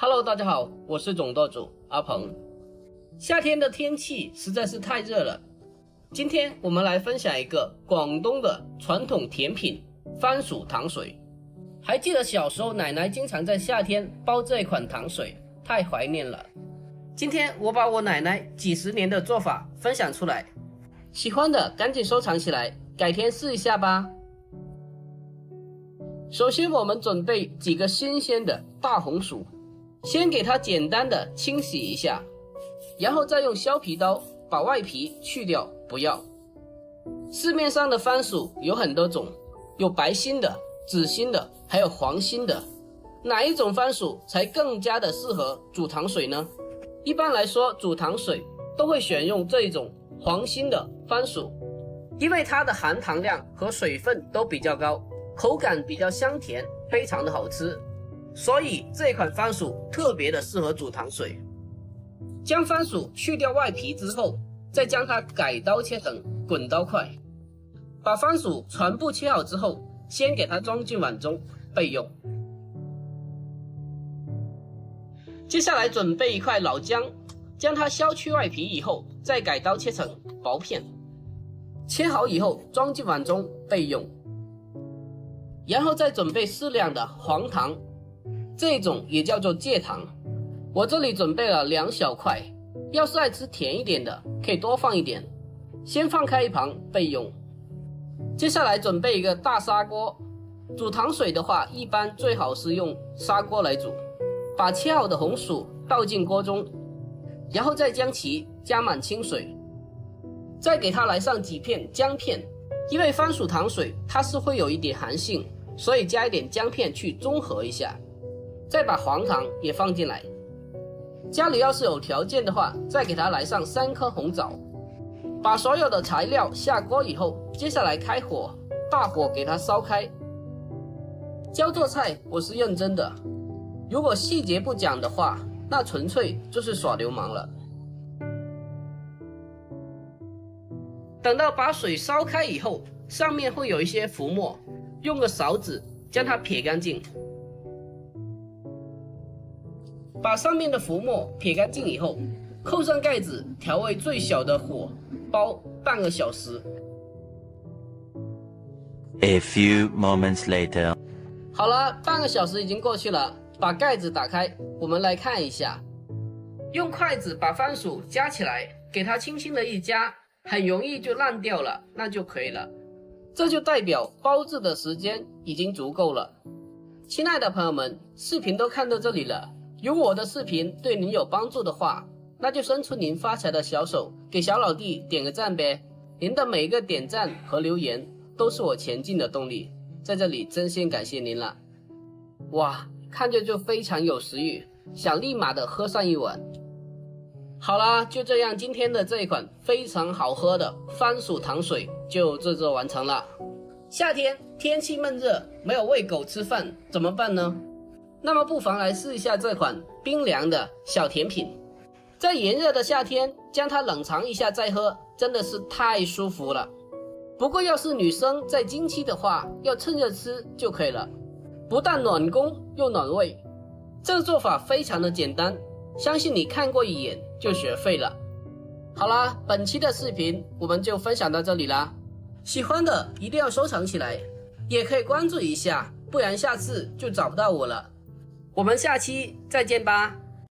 Hello， 大家好，我是总舵主阿鹏。夏天的天气实在是太热了，今天我们来分享一个广东的传统甜品番薯糖水。还记得小时候奶奶经常在夏天煲这一款糖水，太怀念了。今天我把我奶奶几十年的做法分享出来，喜欢的赶紧收藏起来，改天试一下吧。首先我们准备几个新鲜的大红薯，先给它简单的清洗一下，然后再用削皮刀把外皮去掉，不要。市面上的番薯有很多种，有白心的、紫心的，还有黄心的，哪一种番薯才更加的适合煮糖水呢？一般来说，煮糖水都会选用这一种黄心的番薯，因为它的含糖量和水分都比较高，口感比较香甜，非常的好吃，所以这一款番薯特别的适合煮糖水。将番薯去掉外皮之后，再将它改刀切成滚刀块。把番薯全部切好之后，先给它装进碗中备用。接下来准备一块老姜，将它削去外皮以后，再改刀切成薄片。切好以后装进碗中备用。然后再准备适量的黄糖，这种也叫做芥糖，我这里准备了2小块，要是爱吃甜一点的可以多放一点，先放开一旁备用。接下来准备一个大砂锅，煮糖水的话一般最好是用砂锅来煮。把切好的红薯倒进锅中，然后再将其加满清水，再给它来上几片姜片，因为番薯糖水它是会有一点寒性，所以加一点姜片去中和一下。再把黄糖也放进来，家里要是有条件的话，再给它来上3颗红枣。把所有的材料下锅以后，接下来开火，大火给它烧开。教做菜我是认真的，如果细节不讲的话，那纯粹就是耍流氓了。等到把水烧开以后，上面会有一些浮沫，用个勺子将它撇干净。把上面的浮沫撇干净以后，扣上盖子，调为最小的火，煲半个小时。A few moments later. 好了，半个小时已经过去了，把盖子打开，我们来看一下。用筷子把番薯夹起来，给它轻轻的一夹，很容易就烂掉了，那就可以了。这就代表煲制的时间已经足够了。亲爱的朋友们，视频都看到这里了，如果我的视频对您有帮助的话，那就伸出您发财的小手，给小老弟点个赞呗。您的每一个点赞和留言都是我前进的动力，在这里真心感谢您了。哇，看着就非常有食欲，想立马的喝上一碗。好啦，就这样，今天的这一款非常好喝的番薯糖水就制作完成了。夏天天气闷热，没有喂狗吃饭怎么办呢？那么不妨来试一下这款冰凉的小甜品，在炎热的夏天将它冷藏一下再喝，真的是太舒服了。不过要是女生在经期的话，要趁热吃就可以了，不但暖宫又暖胃。这个做法非常的简单，相信你看过一眼就学会了。好啦，本期的视频我们就分享到这里啦，喜欢的一定要收藏起来，也可以关注一下，不然下次就找不到我了。我们下期再见吧。